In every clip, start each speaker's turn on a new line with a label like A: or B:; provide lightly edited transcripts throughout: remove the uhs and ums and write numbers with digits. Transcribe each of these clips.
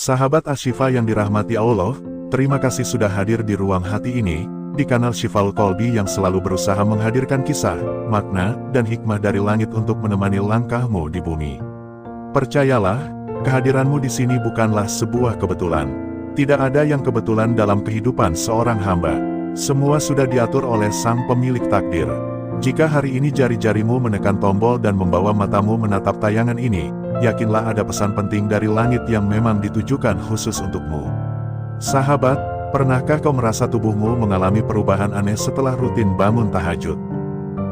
A: Sahabat Ashifa yang dirahmati Allah, terima kasih sudah hadir di ruang hati ini, di kanal Shifal Kolbi yang selalu berusaha menghadirkan kisah, makna, dan hikmah dari langit untuk menemani langkahmu di bumi. Percayalah, kehadiranmu di sini bukanlah sebuah kebetulan. Tidak ada yang kebetulan dalam kehidupan seorang hamba. Semua sudah diatur oleh Sang Pemilik Takdir. Jika hari ini jari-jarimu menekan tombol dan membawa matamu menatap tayangan ini, yakinlah ada pesan penting dari langit yang memang ditujukan khusus untukmu. Sahabat, pernahkah kau merasa tubuhmu mengalami perubahan aneh setelah rutin bangun tahajud?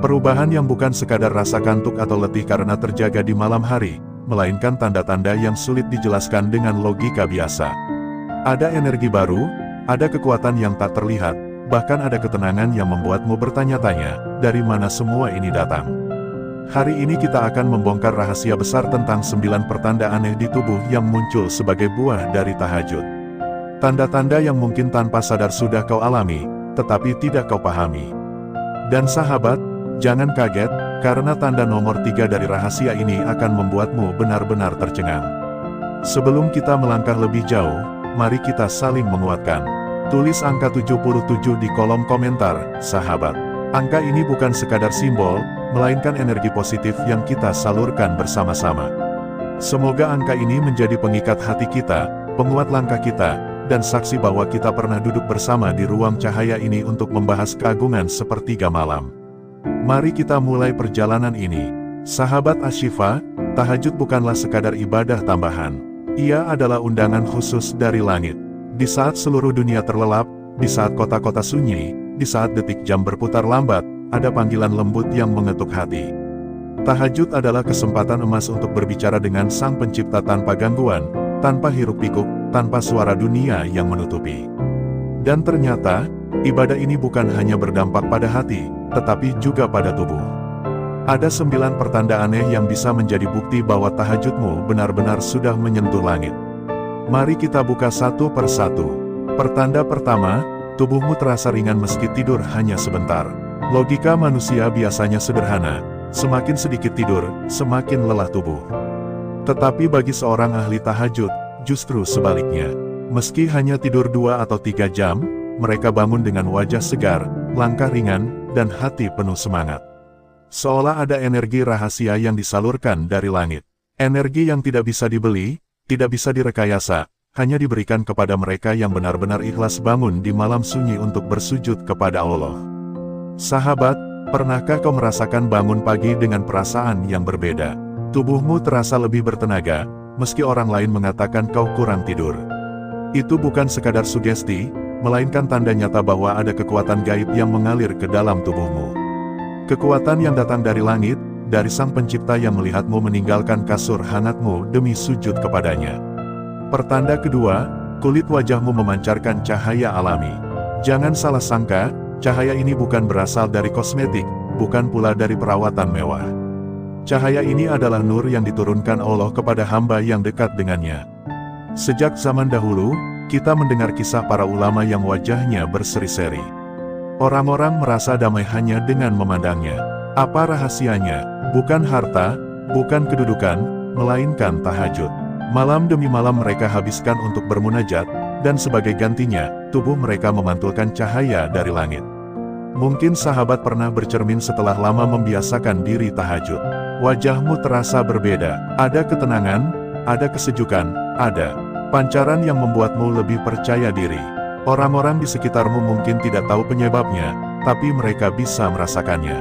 A: Perubahan yang bukan sekadar rasa kantuk atau letih karena terjaga di malam hari, melainkan tanda-tanda yang sulit dijelaskan dengan logika biasa. Ada energi baru, ada kekuatan yang tak terlihat, bahkan ada ketenangan yang membuatmu bertanya-tanya, dari mana semua ini datang? Hari ini kita akan membongkar rahasia besar tentang 9 pertanda aneh di tubuh yang muncul sebagai buah dari tahajud. Tanda-tanda yang mungkin tanpa sadar sudah kau alami, tetapi tidak kau pahami. Dan sahabat, jangan kaget, karena tanda nomor 3 dari rahasia ini akan membuatmu benar-benar tercengang. Sebelum kita melangkah lebih jauh, mari kita saling menguatkan. Tulis angka 77 di kolom komentar, sahabat. Angka ini bukan sekadar simbol, melainkan energi positif yang kita salurkan bersama-sama. Semoga angka ini menjadi pengikat hati kita, penguat langkah kita, dan saksi bahwa kita pernah duduk bersama di ruang cahaya ini untuk membahas keagungan sepertiga malam. Mari kita mulai perjalanan ini. Sahabat Ashifa, tahajud bukanlah sekadar ibadah tambahan. Ia adalah undangan khusus dari langit. Di saat seluruh dunia terlelap, di saat kota-kota sunyi, di saat detik jam berputar lambat, ada panggilan lembut yang mengetuk hati. Tahajud adalah kesempatan emas untuk berbicara dengan Sang Pencipta tanpa gangguan, tanpa hiruk-pikuk, tanpa suara dunia yang menutupi. Dan ternyata, ibadah ini bukan hanya berdampak pada hati, tetapi juga pada tubuh. Ada 9 pertanda aneh yang bisa menjadi bukti bahwa tahajudmu benar-benar sudah menyentuh langit. Mari kita buka satu per satu. Pertanda pertama, tubuhmu terasa ringan meski tidur hanya sebentar. Logika manusia biasanya sederhana, semakin sedikit tidur, semakin lelah tubuh. Tetapi bagi seorang ahli tahajud, justru sebaliknya. Meski hanya tidur 2 atau 3 jam, mereka bangun dengan wajah segar, langkah ringan, dan hati penuh semangat. Seolah ada energi rahasia yang disalurkan dari langit. Energi yang tidak bisa dibeli, tidak bisa direkayasa, hanya diberikan kepada mereka yang benar-benar ikhlas bangun di malam sunyi untuk bersujud kepada Allah. Sahabat, pernahkah kau merasakan bangun pagi dengan perasaan yang berbeda? Tubuhmu terasa lebih bertenaga, meski orang lain mengatakan kau kurang tidur. Itu bukan sekadar sugesti, melainkan tanda nyata bahwa ada kekuatan gaib yang mengalir ke dalam tubuhmu. Kekuatan yang datang dari langit, dari Sang Pencipta yang melihatmu meninggalkan kasur hangatmu demi sujud kepadanya. Pertanda kedua, kulit wajahmu memancarkan cahaya alami. Jangan salah sangka, cahaya ini bukan berasal dari kosmetik, bukan pula dari perawatan mewah. Cahaya ini adalah nur yang diturunkan Allah kepada hamba yang dekat dengannya. Sejak zaman dahulu, kita mendengar kisah para ulama yang wajahnya berseri-seri. Orang-orang merasa damai hanya dengan memandangnya. Apa rahasianya? Bukan harta, bukan kedudukan, melainkan tahajud. Malam demi malam mereka habiskan untuk bermunajat, dan sebagai gantinya, tubuh mereka memantulkan cahaya dari langit. Mungkin sahabat pernah bercermin setelah lama membiasakan diri tahajud. Wajahmu terasa berbeda, ada ketenangan, ada kesejukan, ada pancaran yang membuatmu lebih percaya diri. Orang-orang di sekitarmu mungkin tidak tahu penyebabnya, tapi mereka bisa merasakannya.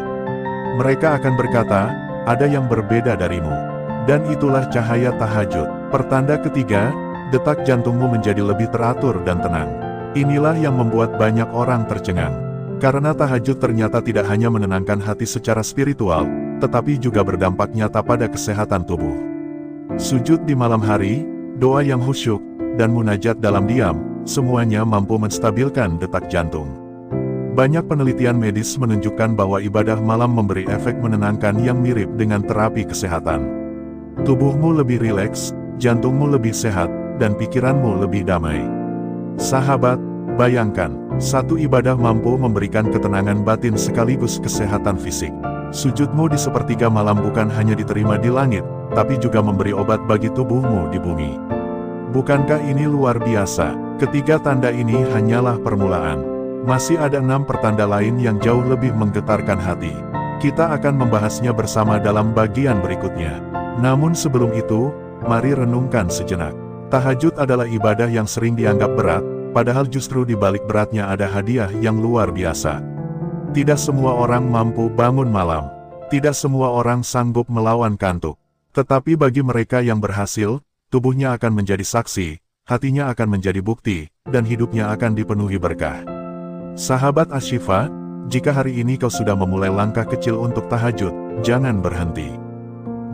A: Mereka akan berkata, ada yang berbeda darimu. Dan itulah cahaya tahajud. Pertanda ketiga, detak jantungmu menjadi lebih teratur dan tenang. Inilah yang membuat banyak orang tercengang. Karena tahajud ternyata tidak hanya menenangkan hati secara spiritual, tetapi juga berdampak nyata pada kesehatan tubuh. Sujud di malam hari, doa yang khusyuk, dan munajat dalam diam, semuanya mampu menstabilkan detak jantung. Banyak penelitian medis menunjukkan bahwa ibadah malam memberi efek menenangkan yang mirip dengan terapi kesehatan. Tubuhmu lebih rileks, jantungmu lebih sehat, dan pikiranmu lebih damai. Sahabat, bayangkan, satu ibadah mampu memberikan ketenangan batin sekaligus kesehatan fisik. Sujudmu di sepertiga malam bukan hanya diterima di langit, tapi juga memberi obat bagi tubuhmu di bumi. Bukankah ini luar biasa? Ketiga tanda ini hanyalah permulaan. Masih ada 6 pertanda lain yang jauh lebih menggetarkan hati. Kita akan membahasnya bersama dalam bagian berikutnya. Namun sebelum itu, mari renungkan sejenak. Tahajud adalah ibadah yang sering dianggap berat, padahal justru di balik beratnya ada hadiah yang luar biasa. Tidak semua orang mampu bangun malam. Tidak semua orang sanggup melawan kantuk. Tetapi bagi mereka yang berhasil, tubuhnya akan menjadi saksi, hatinya akan menjadi bukti, dan hidupnya akan dipenuhi berkah. Sahabat Ashifa, jika hari ini kau sudah memulai langkah kecil untuk tahajud, jangan berhenti.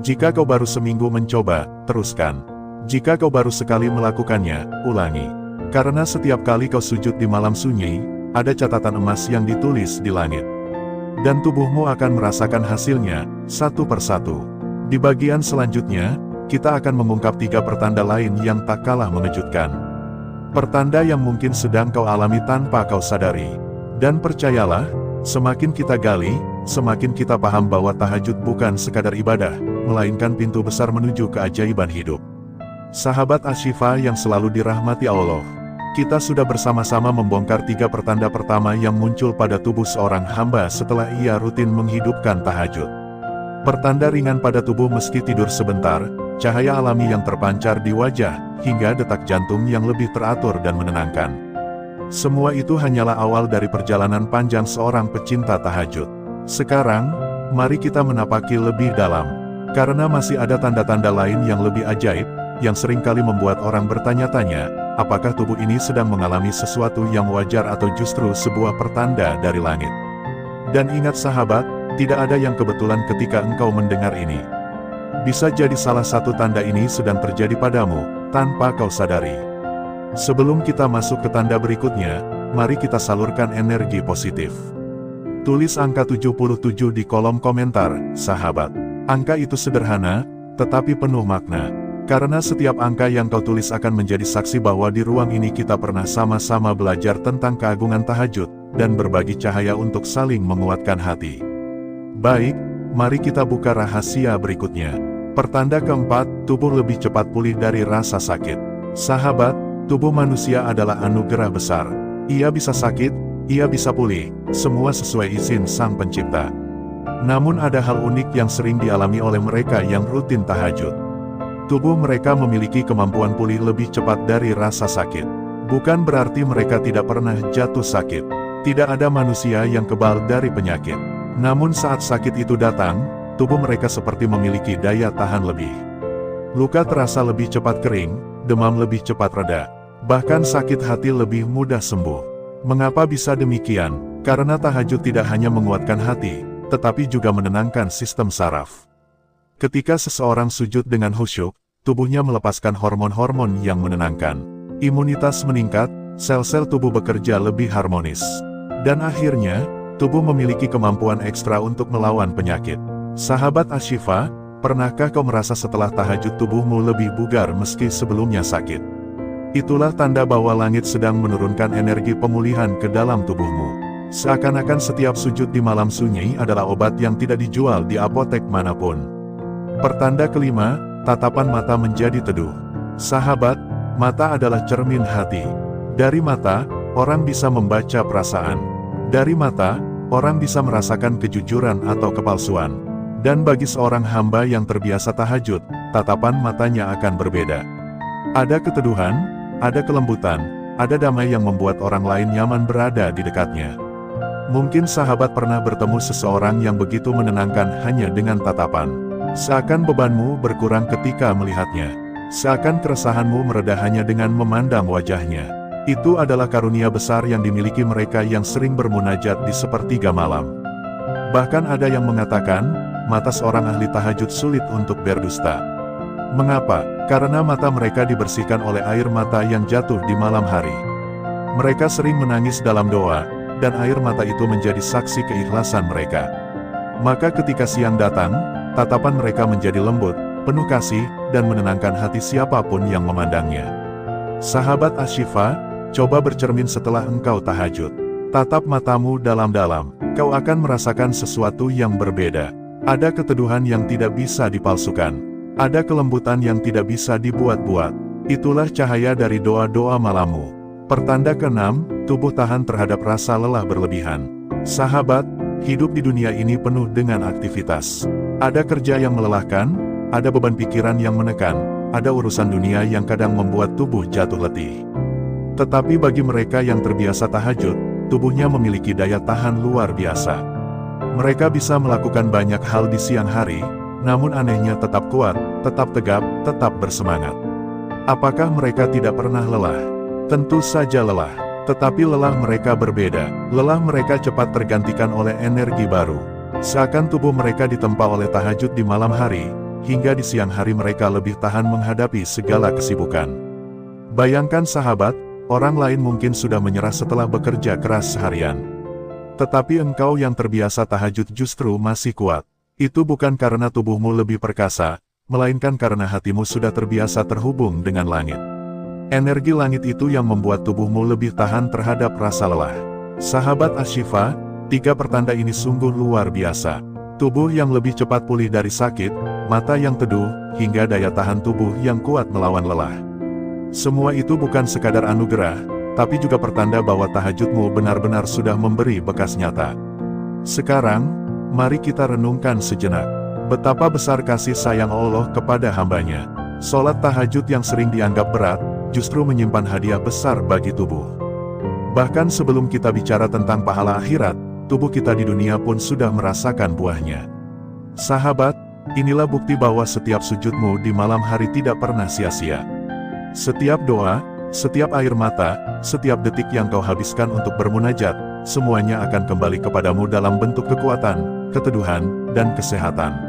A: Jika kau baru seminggu mencoba, teruskan. Jika kau baru sekali melakukannya, ulangi. Karena setiap kali kau sujud di malam sunyi, ada catatan emas yang ditulis di langit. Dan tubuhmu akan merasakan hasilnya, satu persatu. Di bagian selanjutnya, kita akan mengungkap 3 pertanda lain yang tak kalah mengejutkan. Pertanda yang mungkin sedang kau alami tanpa kau sadari. Dan percayalah, semakin kita gali, semakin kita paham bahwa tahajud bukan sekadar ibadah, melainkan pintu besar menuju keajaiban hidup. Sahabat Ashifa yang selalu dirahmati Allah, kita sudah bersama-sama membongkar 3 pertanda pertama yang muncul pada tubuh seorang hamba setelah ia rutin menghidupkan tahajud. Pertanda ringan pada tubuh meski tidur sebentar, cahaya alami yang terpancar di wajah, hingga detak jantung yang lebih teratur dan menenangkan. Semua itu hanyalah awal dari perjalanan panjang seorang pecinta tahajud. Sekarang, mari kita menapaki lebih dalam, karena masih ada tanda-tanda lain yang lebih ajaib, yang seringkali membuat orang bertanya-tanya, apakah tubuh ini sedang mengalami sesuatu yang wajar atau justru sebuah pertanda dari langit. Dan ingat sahabat, tidak ada yang kebetulan ketika engkau mendengar ini. Bisa jadi salah satu tanda ini sedang terjadi padamu, tanpa kau sadari. Sebelum kita masuk ke tanda berikutnya, mari kita salurkan energi positif. Tulis angka 77 di kolom komentar, sahabat. Angka itu sederhana, tetapi penuh makna. Karena setiap angka yang kau tulis akan menjadi saksi bahwa di ruang ini kita pernah sama-sama belajar tentang keagungan tahajud, dan berbagi cahaya untuk saling menguatkan hati. Baik, mari kita buka rahasia berikutnya. Pertanda keempat, tubuh lebih cepat pulih dari rasa sakit. Sahabat, tubuh manusia adalah anugerah besar. Ia bisa sakit, ia bisa pulih, semua sesuai izin Sang Pencipta. Namun ada hal unik yang sering dialami oleh mereka yang rutin tahajud. Tubuh mereka memiliki kemampuan pulih lebih cepat dari rasa sakit. Bukan berarti mereka tidak pernah jatuh sakit. Tidak ada manusia yang kebal dari penyakit. Namun saat sakit itu datang, tubuh mereka seperti memiliki daya tahan lebih. Luka terasa lebih cepat kering, demam lebih cepat reda, bahkan sakit hati lebih mudah sembuh. Mengapa bisa demikian? Karena tahajud tidak hanya menguatkan hati, tetapi juga menenangkan sistem saraf. Ketika seseorang sujud dengan khusyuk, tubuhnya melepaskan hormon-hormon yang menenangkan. Imunitas meningkat, sel-sel tubuh bekerja lebih harmonis. Dan akhirnya, tubuh memiliki kemampuan ekstra untuk melawan penyakit. Sahabat Ashifa, pernahkah kau merasa setelah tahajud tubuhmu lebih bugar meski sebelumnya sakit? Itulah tanda bahwa langit sedang menurunkan energi pemulihan ke dalam tubuhmu. Seakan-akan setiap sujud di malam sunyi adalah obat yang tidak dijual di apotek manapun. Pertanda kelima, tatapan mata menjadi teduh. Sahabat, mata adalah cermin hati. Dari mata, orang bisa membaca perasaan. Dari mata, orang bisa merasakan kejujuran atau kepalsuan. Dan bagi seorang hamba yang terbiasa tahajud, tatapan matanya akan berbeda. Ada keteduhan, ada kelembutan, ada damai yang membuat orang lain nyaman berada di dekatnya. Mungkin sahabat pernah bertemu seseorang yang begitu menenangkan hanya dengan tatapan. Seakan bebanmu berkurang ketika melihatnya. Seakan keresahanmu mereda hanya dengan memandang wajahnya. Itu adalah karunia besar yang dimiliki mereka yang sering bermunajat di sepertiga malam. Bahkan ada yang mengatakan, mata seorang ahli tahajud sulit untuk berdusta. Mengapa? Karena mata mereka dibersihkan oleh air mata yang jatuh di malam hari. Mereka sering menangis dalam doa, dan air mata itu menjadi saksi keikhlasan mereka. Maka ketika siang datang, tatapan mereka menjadi lembut, penuh kasih, dan menenangkan hati siapapun yang memandangnya. Sahabat Ashifa, coba bercermin setelah engkau tahajud. Tatap matamu dalam-dalam, kau akan merasakan sesuatu yang berbeda. Ada keteduhan yang tidak bisa dipalsukan. Ada kelembutan yang tidak bisa dibuat-buat. Itulah cahaya dari doa-doa malammu. Pertanda ke-6, tubuh tahan terhadap rasa lelah berlebihan. Sahabat, hidup di dunia ini penuh dengan aktivitas. Ada kerja yang melelahkan, ada beban pikiran yang menekan, ada urusan dunia yang kadang membuat tubuh jatuh letih. Tetapi bagi mereka yang terbiasa tahajud, tubuhnya memiliki daya tahan luar biasa. Mereka bisa melakukan banyak hal di siang hari, namun anehnya tetap kuat, tetap tegap, tetap bersemangat. Apakah mereka tidak pernah lelah? Tentu saja lelah, tetapi lelah mereka berbeda. Lelah mereka cepat tergantikan oleh energi baru. Seakan tubuh mereka ditempa oleh tahajud di malam hari, hingga di siang hari mereka lebih tahan menghadapi segala kesibukan. Bayangkan sahabat, orang lain mungkin sudah menyerah setelah bekerja keras seharian. Tetapi engkau yang terbiasa tahajud justru masih kuat. Itu bukan karena tubuhmu lebih perkasa, melainkan karena hatimu sudah terbiasa terhubung dengan langit. Energi langit itu yang membuat tubuhmu lebih tahan terhadap rasa lelah. Sahabat Ashifa, 3 pertanda ini sungguh luar biasa. Tubuh yang lebih cepat pulih dari sakit, mata yang teduh, hingga daya tahan tubuh yang kuat melawan lelah. Semua itu bukan sekadar anugerah, tapi juga pertanda bahwa tahajudmu benar-benar sudah memberi bekas nyata. Sekarang, mari kita renungkan sejenak. Betapa besar kasih sayang Allah kepada hambanya. Sholat tahajud yang sering dianggap berat, justru menyimpan hadiah besar bagi tubuh. Bahkan sebelum kita bicara tentang pahala akhirat, tubuh kita di dunia pun sudah merasakan buahnya. Sahabat, inilah bukti bahwa setiap sujudmu di malam hari tidak pernah sia-sia. Setiap doa, setiap air mata, setiap detik yang kau habiskan untuk bermunajat, semuanya akan kembali kepadamu dalam bentuk kekuatan, keteduhan, dan kesehatan.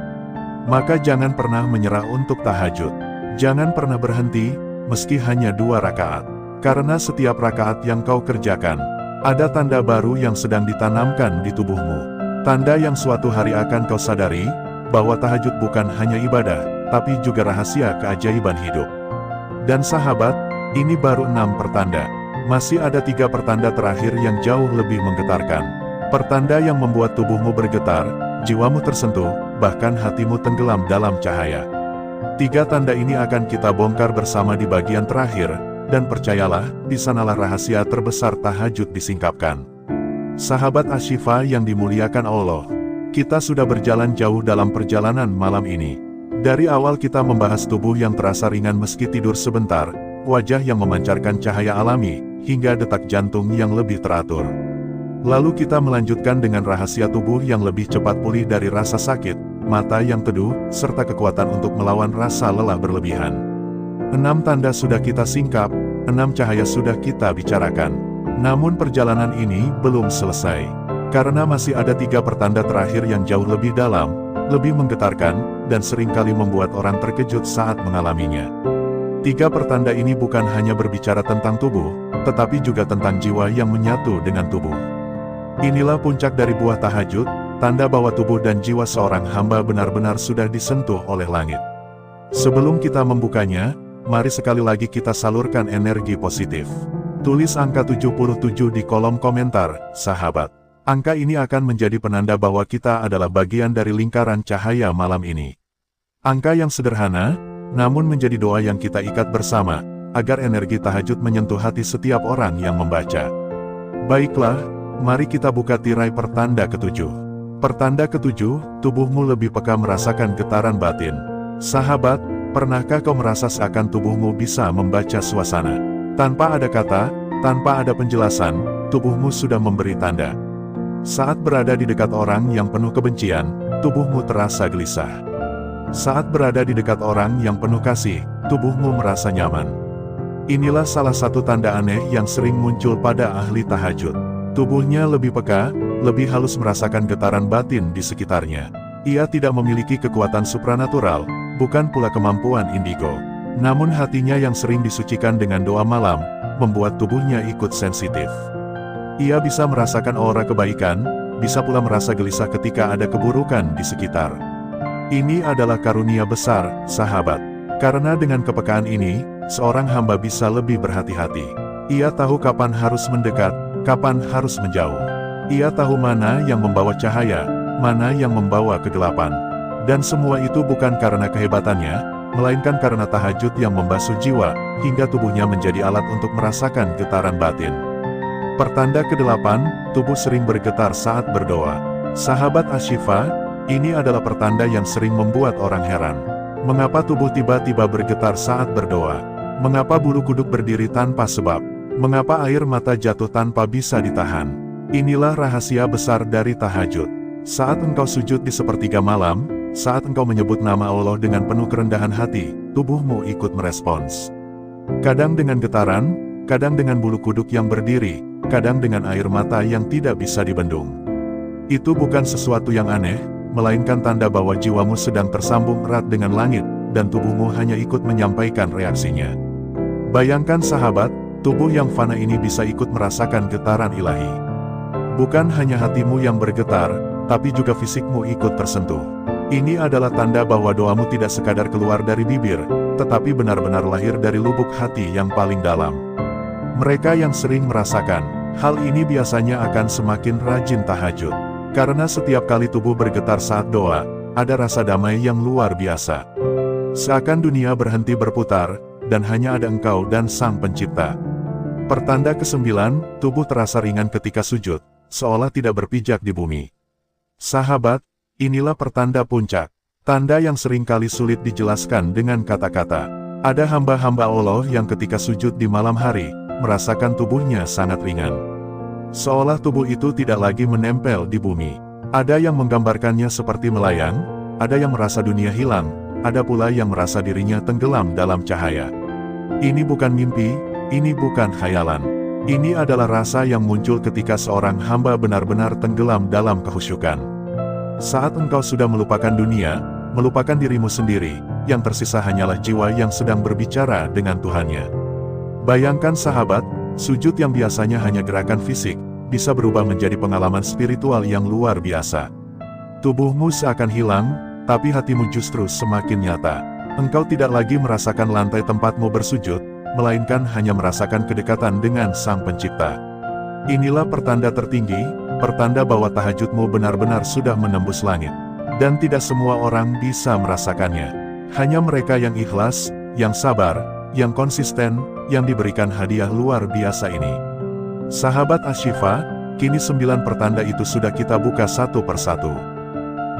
A: Maka jangan pernah menyerah untuk tahajud. Jangan pernah berhenti, meski hanya 2 rakaat. Karena setiap rakaat yang kau kerjakan, ada tanda baru yang sedang ditanamkan di tubuhmu. Tanda yang suatu hari akan kau sadari, bahwa tahajud bukan hanya ibadah, tapi juga rahasia keajaiban hidup. Dan sahabat, ini baru 6 pertanda. Masih ada 3 pertanda terakhir yang jauh lebih menggetarkan. Pertanda yang membuat tubuhmu bergetar, jiwamu tersentuh, bahkan hatimu tenggelam dalam cahaya. 3 tanda ini akan kita bongkar bersama di bagian terakhir, dan percayalah, di sanalah rahasia terbesar tahajud disingkapkan. Sahabat Ashifa yang dimuliakan Allah, kita sudah berjalan jauh dalam perjalanan malam ini. Dari awal kita membahas tubuh yang terasa ringan meski tidur sebentar, wajah yang memancarkan cahaya alami, hingga detak jantung yang lebih teratur. Lalu kita melanjutkan dengan rahasia tubuh yang lebih cepat pulih dari rasa sakit, mata yang teduh, serta kekuatan untuk melawan rasa lelah berlebihan. 6 tanda sudah kita singkap, 6 cahaya sudah kita bicarakan. Namun perjalanan ini belum selesai. Karena masih ada 3 pertanda terakhir yang jauh lebih dalam, lebih menggetarkan, dan seringkali membuat orang terkejut saat mengalaminya. 3 pertanda ini bukan hanya berbicara tentang tubuh, tetapi juga tentang jiwa yang menyatu dengan tubuh. Inilah puncak dari buah tahajud, tanda bahwa tubuh dan jiwa seorang hamba benar-benar sudah disentuh oleh langit. Sebelum kita membukanya, mari sekali lagi kita salurkan energi positif. Tulis angka 77 di kolom komentar, sahabat. Angka ini akan menjadi penanda bahwa kita adalah bagian dari lingkaran cahaya malam ini. Angka yang sederhana, namun menjadi doa yang kita ikat bersama, agar energi tahajud menyentuh hati setiap orang yang membaca. Baiklah, mari kita buka tirai pertanda ke-7. Pertanda ke-7, tubuhmu lebih peka merasakan getaran batin. Sahabat, pernahkah kau merasa seakan tubuhmu bisa membaca suasana? Tanpa ada kata, tanpa ada penjelasan, tubuhmu sudah memberi tanda. Saat berada di dekat orang yang penuh kebencian, tubuhmu terasa gelisah. Saat berada di dekat orang yang penuh kasih, tubuhmu merasa nyaman. Inilah salah satu tanda aneh yang sering muncul pada ahli tahajud. Tubuhnya lebih peka, lebih halus merasakan getaran batin di sekitarnya. Ia tidak memiliki kekuatan supranatural, bukan pula kemampuan indigo. Namun hatinya yang sering disucikan dengan doa malam, membuat tubuhnya ikut sensitif. Ia bisa merasakan aura kebaikan, bisa pula merasa gelisah ketika ada keburukan di sekitar. Ini adalah karunia besar, sahabat. Karena dengan kepekaan ini, seorang hamba bisa lebih berhati-hati. Ia tahu kapan harus mendekat, kapan harus menjauh. Ia tahu mana yang membawa cahaya, mana yang membawa kegelapan. Dan semua itu bukan karena kehebatannya, melainkan karena tahajud yang membasuh jiwa, hingga tubuhnya menjadi alat untuk merasakan getaran batin. Pertanda ke-8, tubuh sering bergetar saat berdoa. Sahabat Ashifa, ini adalah pertanda yang sering membuat orang heran. Mengapa tubuh tiba-tiba bergetar saat berdoa? Mengapa bulu kuduk berdiri tanpa sebab? Mengapa air mata jatuh tanpa bisa ditahan? Inilah rahasia besar dari tahajud. Saat engkau sujud di sepertiga malam, saat engkau menyebut nama Allah dengan penuh kerendahan hati, tubuhmu ikut merespons. Kadang dengan getaran, kadang dengan bulu kuduk yang berdiri, kadang dengan air mata yang tidak bisa dibendung. Itu bukan sesuatu yang aneh, melainkan tanda bahwa jiwamu sedang tersambung erat dengan langit, dan tubuhmu hanya ikut menyampaikan reaksinya. Bayangkan sahabat, tubuh yang fana ini bisa ikut merasakan getaran ilahi. Bukan hanya hatimu yang bergetar, tapi juga fisikmu ikut tersentuh. Ini adalah tanda bahwa doamu tidak sekadar keluar dari bibir, tetapi benar-benar lahir dari lubuk hati yang paling dalam. Mereka yang sering merasakan hal ini biasanya akan semakin rajin tahajud. Karena setiap kali tubuh bergetar saat doa, ada rasa damai yang luar biasa. Seakan dunia berhenti berputar, dan hanya ada engkau dan Sang Pencipta. Pertanda ke-9, tubuh terasa ringan ketika sujud, seolah tidak berpijak di bumi. Sahabat, inilah pertanda puncak. Tanda yang seringkali sulit dijelaskan dengan kata-kata. Ada hamba-hamba Allah yang ketika sujud di malam hari, merasakan tubuhnya sangat ringan. Seolah tubuh itu tidak lagi menempel di bumi. Ada yang menggambarkannya seperti melayang, ada yang merasa dunia hilang, ada pula yang merasa dirinya tenggelam dalam cahaya. Ini bukan mimpi, ini bukan khayalan. Ini adalah rasa yang muncul ketika seorang hamba benar-benar tenggelam dalam kehusyukan. Saat engkau sudah melupakan dunia, melupakan dirimu sendiri, yang tersisa hanyalah jiwa yang sedang berbicara dengan Tuhannya. Bayangkan sahabat, sujud yang biasanya hanya gerakan fisik, bisa berubah menjadi pengalaman spiritual yang luar biasa. Tubuhmu seakan hilang, tapi hatimu justru semakin nyata. Engkau tidak lagi merasakan lantai tempatmu bersujud, melainkan hanya merasakan kedekatan dengan Sang Pencipta. Inilah pertanda tertinggi, pertanda bahwa tahajudmu benar-benar sudah menembus langit. Dan tidak semua orang bisa merasakannya. Hanya mereka yang ikhlas, yang sabar, yang konsisten, yang diberikan hadiah luar biasa ini. Sahabat Ashifa, kini 9 pertanda itu sudah kita buka satu persatu.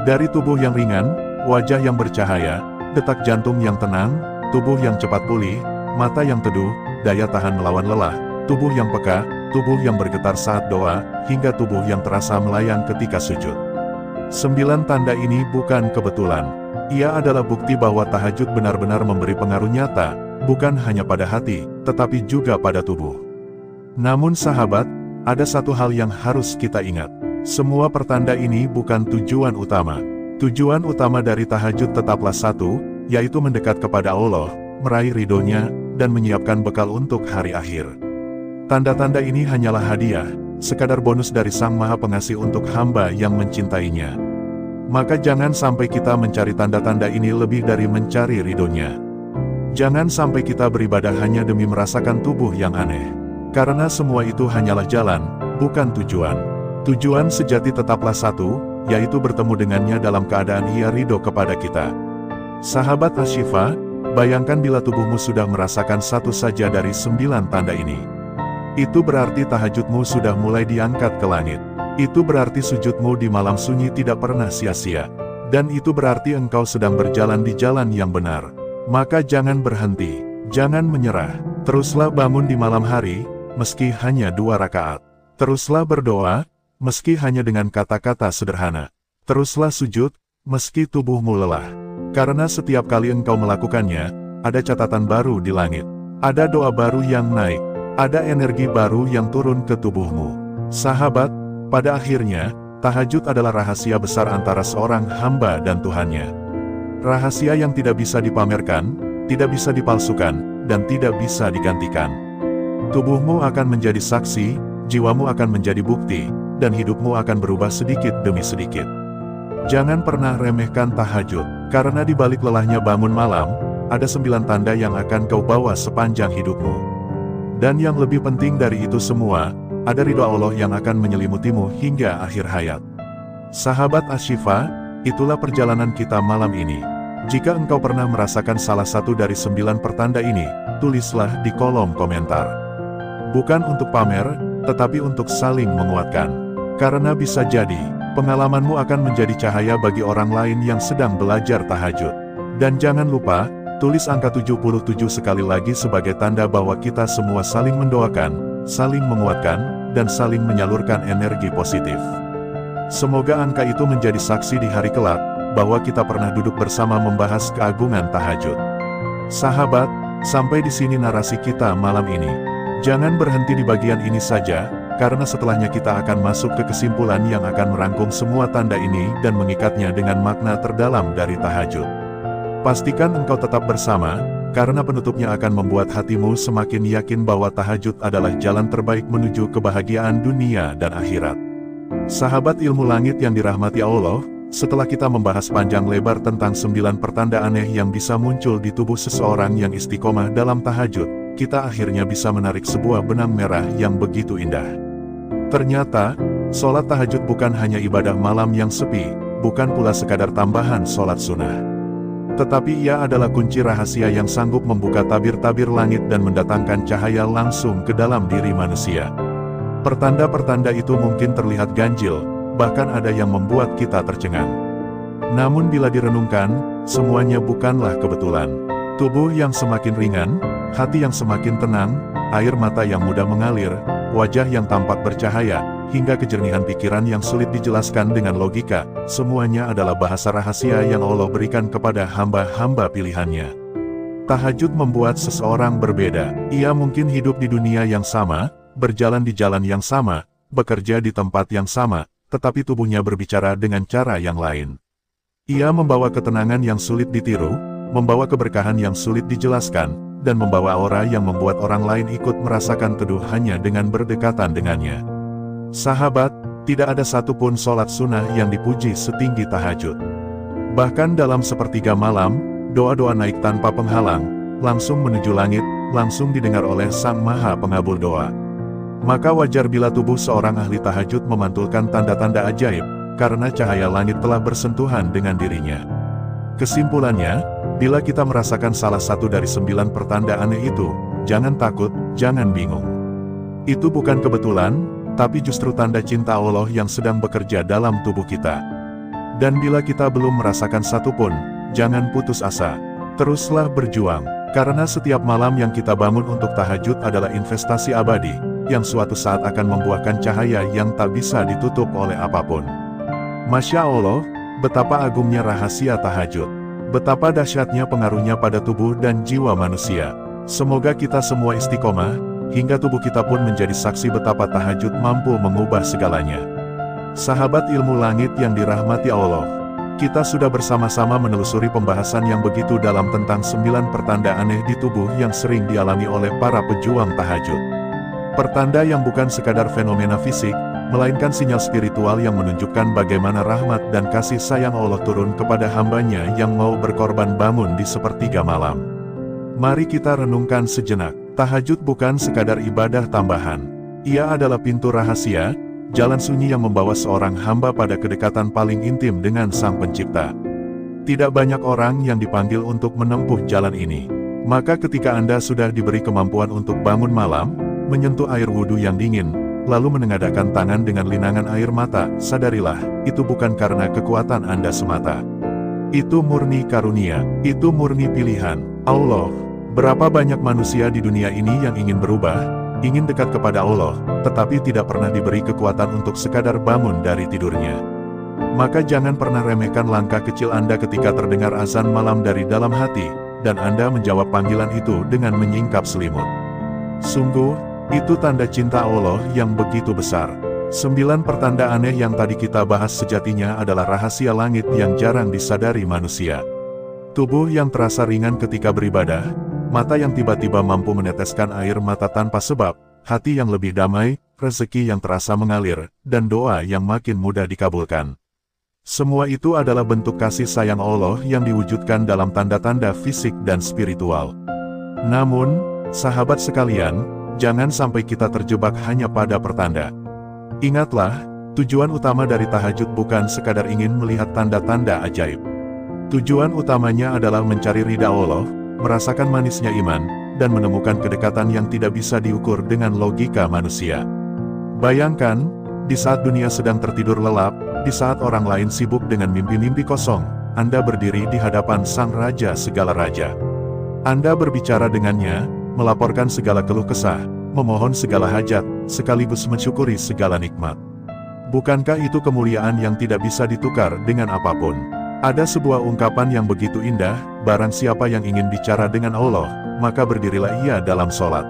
A: Dari tubuh yang ringan, wajah yang bercahaya, detak jantung yang tenang, tubuh yang cepat pulih, mata yang teduh, daya tahan melawan lelah, tubuh yang peka, tubuh yang bergetar saat doa, hingga tubuh yang terasa melayang ketika sujud. 9 tanda ini bukan kebetulan. Ia adalah bukti bahwa tahajud benar-benar memberi pengaruh nyata, bukan hanya pada hati, tetapi juga pada tubuh. Namun sahabat, ada satu hal yang harus kita ingat. Semua pertanda ini bukan tujuan utama. Tujuan utama dari tahajud tetaplah satu, yaitu mendekat kepada Allah, meraih ridhonya, dan menyiapkan bekal untuk hari akhir. Tanda-tanda ini hanyalah hadiah, sekadar bonus dari Sang Maha Pengasih untuk hamba yang mencintainya. Maka jangan sampai kita mencari tanda-tanda ini lebih dari mencari ridhonya. Jangan sampai kita beribadah hanya demi merasakan tubuh yang aneh. Karena semua itu hanyalah jalan, bukan tujuan. Tujuan sejati tetaplah satu, yaitu bertemu dengannya dalam keadaan Ia ridho kepada kita. Sahabat Ashifa, bayangkan bila tubuhmu sudah merasakan satu saja dari 9 tanda ini. Itu berarti tahajudmu sudah mulai diangkat ke langit. Itu berarti sujudmu di malam sunyi tidak pernah sia-sia. Dan itu berarti engkau sedang berjalan di jalan yang benar. Maka jangan berhenti, jangan menyerah. Teruslah bangun di malam hari, meski hanya 2 rakaat. Teruslah berdoa, meski hanya dengan kata-kata sederhana. Teruslah sujud, meski tubuhmu lelah. Karena setiap kali engkau melakukannya, ada catatan baru di langit. Ada doa baru yang naik. Ada energi baru yang turun ke tubuhmu. Sahabat, pada akhirnya, tahajud adalah rahasia besar antara seorang hamba dan Tuhannya. Rahasia yang tidak bisa dipamerkan, tidak bisa dipalsukan, dan tidak bisa digantikan. Tubuhmu akan menjadi saksi, jiwamu akan menjadi bukti, dan hidupmu akan berubah sedikit demi sedikit. Jangan pernah remehkan tahajud, karena di balik lelahnya bangun malam, ada 9 tanda yang akan kau bawa sepanjang hidupmu. Dan yang lebih penting dari itu semua, ada ridho Allah yang akan menyelimutimu hingga akhir hayat. Sahabat Ashifa, itulah perjalanan kita malam ini. Jika engkau pernah merasakan salah satu dari 9 pertanda ini, tulislah di kolom komentar. Bukan untuk pamer, tetapi untuk saling menguatkan. Karena bisa jadi, pengalamanmu akan menjadi cahaya bagi orang lain yang sedang belajar tahajud. Dan jangan lupa, tulis angka 77 sekali lagi sebagai tanda bahwa kita semua saling mendoakan, saling menguatkan, dan saling menyalurkan energi positif. Semoga angka itu menjadi saksi di hari kelak, bahwa kita pernah duduk bersama membahas keagungan tahajud. Sahabat, sampai di sini narasi kita malam ini. Jangan berhenti di bagian ini saja, karena setelahnya kita akan masuk ke kesimpulan yang akan merangkum semua tanda ini dan mengikatnya dengan makna terdalam dari tahajud. Pastikan engkau tetap bersama, karena penutupnya akan membuat hatimu semakin yakin bahwa tahajud adalah jalan terbaik menuju kebahagiaan dunia dan akhirat. Sahabat ilmu langit yang dirahmati Allah, setelah kita membahas panjang lebar tentang 9 pertanda aneh yang bisa muncul di tubuh seseorang yang istiqomah dalam tahajud, kita akhirnya bisa menarik sebuah benang merah yang begitu indah. Ternyata, sholat tahajud bukan hanya ibadah malam yang sepi, bukan pula sekadar tambahan sholat sunnah. Tetapi ia adalah kunci rahasia yang sanggup membuka tabir-tabir langit dan mendatangkan cahaya langsung ke dalam diri manusia. Pertanda-pertanda itu mungkin terlihat ganjil, bahkan ada yang membuat kita tercengang. Namun bila direnungkan, semuanya bukanlah kebetulan. Tubuh yang semakin ringan, hati yang semakin tenang, air mata yang mudah mengalir, wajah yang tampak bercahaya, hingga kejernihan pikiran yang sulit dijelaskan dengan logika, semuanya adalah bahasa rahasia yang Allah berikan kepada hamba-hamba pilihannya. Tahajud membuat seseorang berbeda. Ia mungkin hidup di dunia yang sama, berjalan di jalan yang sama, bekerja di tempat yang sama, tetapi tubuhnya berbicara dengan cara yang lain. Ia membawa ketenangan yang sulit ditiru, membawa keberkahan yang sulit dijelaskan, dan membawa aura yang membuat orang lain ikut merasakan teduh hanya dengan berdekatan dengannya. Sahabat, tidak ada satupun sholat sunnah yang dipuji setinggi tahajud. Bahkan dalam sepertiga malam, doa-doa naik tanpa penghalang, langsung menuju langit, langsung didengar oleh Sang Maha Pengabul doa. Maka wajar bila tubuh seorang ahli tahajud memantulkan tanda-tanda ajaib, karena cahaya langit telah bersentuhan dengan dirinya. Kesimpulannya, bila kita merasakan salah satu dari 9 pertanda aneh itu, jangan takut, jangan bingung. Itu bukan kebetulan, tapi justru tanda cinta Allah yang sedang bekerja dalam tubuh kita. Dan bila kita belum merasakan satupun, jangan putus asa. Teruslah berjuang, karena setiap malam yang kita bangun untuk tahajud adalah investasi abadi, yang suatu saat akan membuahkan cahaya yang tak bisa ditutup oleh apapun. Masya Allah, betapa agungnya rahasia tahajud. Betapa dahsyatnya pengaruhnya pada tubuh dan jiwa manusia. Semoga kita semua istiqomah, hingga tubuh kita pun menjadi saksi betapa tahajud mampu mengubah segalanya. Sahabat ilmu langit yang dirahmati Allah, kita sudah bersama-sama menelusuri pembahasan yang begitu dalam tentang 9 pertanda aneh di tubuh yang sering dialami oleh para pejuang tahajud. Pertanda yang bukan sekadar fenomena fisik, melainkan sinyal spiritual yang menunjukkan bagaimana rahmat dan kasih sayang Allah turun kepada hambanya yang mau berkorban bangun di sepertiga malam. Mari kita renungkan sejenak, tahajud bukan sekadar ibadah tambahan. Ia adalah pintu rahasia, jalan sunyi yang membawa seorang hamba pada kedekatan paling intim dengan Sang Pencipta. Tidak banyak orang yang dipanggil untuk menempuh jalan ini. Maka ketika Anda sudah diberi kemampuan untuk bangun malam, menyentuh air wudhu yang dingin, lalu menengadahkan tangan dengan linangan air mata, sadarilah, itu bukan karena kekuatan Anda semata. Itu murni karunia, itu murni pilihan Allah. Berapa banyak manusia di dunia ini yang ingin berubah, ingin dekat kepada Allah, tetapi tidak pernah diberi kekuatan untuk sekadar bangun dari tidurnya. Maka jangan pernah remehkan langkah kecil Anda ketika terdengar azan malam dari dalam hati, dan Anda menjawab panggilan itu dengan menyingkap selimut. Sungguh, itu tanda cinta Allah yang begitu besar. 9 pertanda aneh yang tadi kita bahas sejatinya adalah rahasia langit yang jarang disadari manusia. Tubuh yang terasa ringan ketika beribadah, mata yang tiba-tiba mampu meneteskan air mata tanpa sebab, hati yang lebih damai, rezeki yang terasa mengalir, dan doa yang makin mudah dikabulkan. Semua itu adalah bentuk kasih sayang Allah yang diwujudkan dalam tanda-tanda fisik dan spiritual. Namun, sahabat sekalian, jangan sampai kita terjebak hanya pada pertanda. Ingatlah, tujuan utama dari tahajud bukan sekadar ingin melihat tanda-tanda ajaib. Tujuan utamanya adalah mencari ridha Allah, merasakan manisnya iman, dan menemukan kedekatan yang tidak bisa diukur dengan logika manusia. Bayangkan, di saat dunia sedang tertidur lelap, di saat orang lain sibuk dengan mimpi-mimpi kosong, Anda berdiri di hadapan Sang Raja segala raja. Anda berbicara dengannya, melaporkan segala keluh kesah, memohon segala hajat, sekaligus mensyukuri segala nikmat. Bukankah itu kemuliaan yang tidak bisa ditukar dengan apapun? Ada sebuah ungkapan yang begitu indah, barang siapa yang ingin bicara dengan Allah, maka berdirilah ia dalam sholat.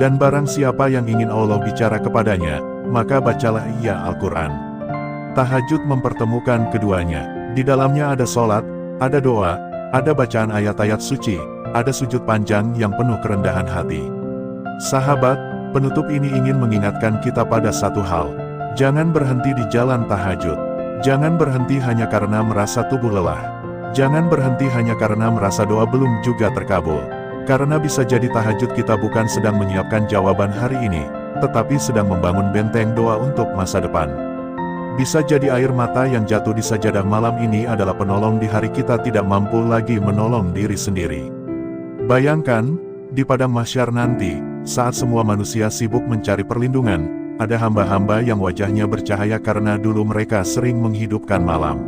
A: Dan barang siapa yang ingin Allah bicara kepadanya, maka bacalah ia Al-Quran. Tahajud mempertemukan keduanya. Di dalamnya ada sholat, ada doa, ada bacaan ayat-ayat suci, ada sujud panjang yang penuh kerendahan hati. Sahabat, penutup ini ingin mengingatkan kita pada satu hal. Jangan berhenti di jalan tahajud. Jangan berhenti hanya karena merasa tubuh lelah. Jangan berhenti hanya karena merasa doa belum juga terkabul. Karena bisa jadi tahajud kita bukan sedang menyiapkan jawaban hari ini, tetapi sedang membangun benteng doa untuk masa depan. Bisa jadi air mata yang jatuh di sajadah malam ini adalah penolong di hari kita tidak mampu lagi menolong diri sendiri. Bayangkan, di padang mahsyar nanti, saat semua manusia sibuk mencari perlindungan, ada hamba-hamba yang wajahnya bercahaya karena dulu mereka sering menghidupkan malam.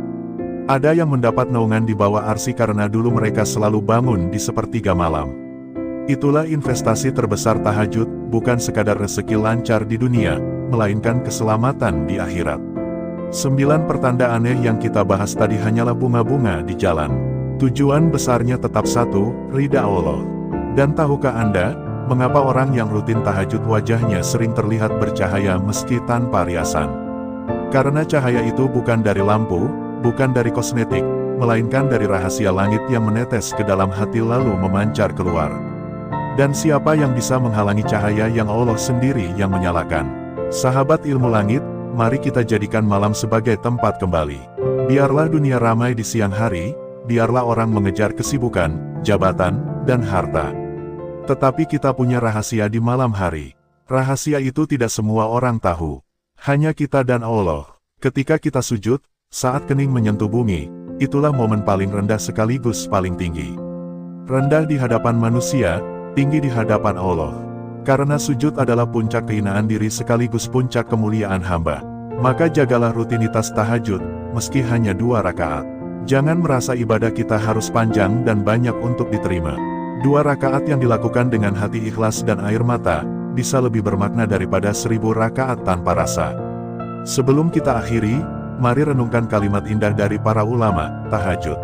A: Ada yang mendapat naungan di bawah arsy karena dulu mereka selalu bangun di sepertiga malam. Itulah investasi terbesar tahajud, bukan sekadar rezeki lancar di dunia, melainkan keselamatan di akhirat. 9 pertanda aneh yang kita bahas tadi hanyalah bunga-bunga di jalan. Tujuan besarnya tetap satu, ridha Allah. Dan tahukah Anda, mengapa orang yang rutin tahajud wajahnya sering terlihat bercahaya meski tanpa riasan? Karena cahaya itu bukan dari lampu, bukan dari kosmetik, melainkan dari rahasia langit yang menetes ke dalam hati lalu memancar keluar. Dan siapa yang bisa menghalangi cahaya yang Allah sendiri yang menyalakan? Sahabat ilmu langit, mari kita jadikan malam sebagai tempat kembali. Biarlah dunia ramai di siang hari, biarlah orang mengejar kesibukan, jabatan, dan harta. Tetapi kita punya rahasia di malam hari. Rahasia itu tidak semua orang tahu. Hanya kita dan Allah. Ketika kita sujud, saat kening menyentuh bumi, itulah momen paling rendah sekaligus paling tinggi. Rendah di hadapan manusia, tinggi di hadapan Allah. Karena sujud adalah puncak kehinaan diri sekaligus puncak kemuliaan hamba. Maka jagalah rutinitas tahajud, meski hanya 2 rakaat. Jangan merasa ibadah kita harus panjang dan banyak untuk diterima. 2 rakaat yang dilakukan dengan hati ikhlas dan air mata, bisa lebih bermakna daripada 1000 rakaat tanpa rasa. Sebelum kita akhiri, mari renungkan kalimat indah dari para ulama. Tahajud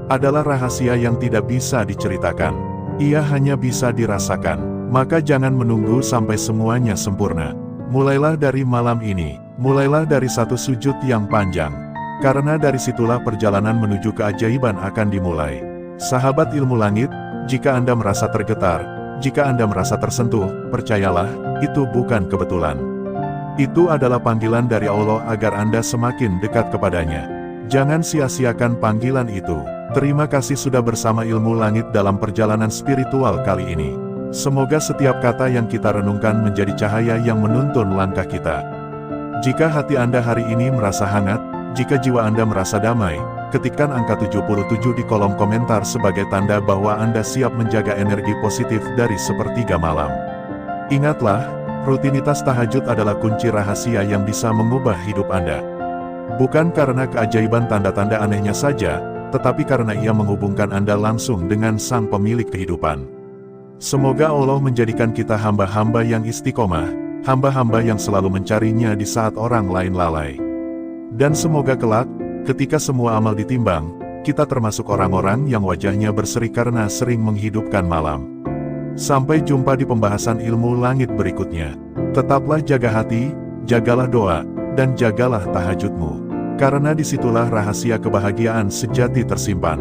A: adalah rahasia yang tidak bisa diceritakan. Ia hanya bisa dirasakan. Maka jangan menunggu sampai semuanya sempurna. Mulailah dari malam ini. Mulailah dari satu sujud yang panjang. Karena dari situlah perjalanan menuju keajaiban akan dimulai. Sahabat ilmu langit, jika Anda merasa tergetar, jika Anda merasa tersentuh, percayalah, itu bukan kebetulan. Itu adalah panggilan dari Allah agar Anda semakin dekat kepadanya. Jangan sia-siakan panggilan itu. Terima kasih sudah bersama ilmu langit dalam perjalanan spiritual kali ini. Semoga setiap kata yang kita renungkan menjadi cahaya yang menuntun langkah kita. Jika hati Anda hari ini merasa hangat, jika jiwa Anda merasa damai, ketikkan angka 77 di kolom komentar sebagai tanda bahwa Anda siap menjaga energi positif dari sepertiga malam. Ingatlah, rutinitas tahajud adalah kunci rahasia yang bisa mengubah hidup Anda. Bukan karena keajaiban tanda-tanda anehnya saja, tetapi karena ia menghubungkan Anda langsung dengan Sang Pemilik kehidupan. Semoga Allah menjadikan kita hamba-hamba yang istiqomah, hamba-hamba yang selalu mencarinya di saat orang lain lalai. Dan semoga kelak, ketika semua amal ditimbang, kita termasuk orang-orang yang wajahnya berseri karena sering menghidupkan malam. Sampai jumpa di pembahasan ilmu langit berikutnya. Tetaplah jaga hati, jagalah doa, dan jagalah tahajudmu. Karena disitulah rahasia kebahagiaan sejati tersimpan.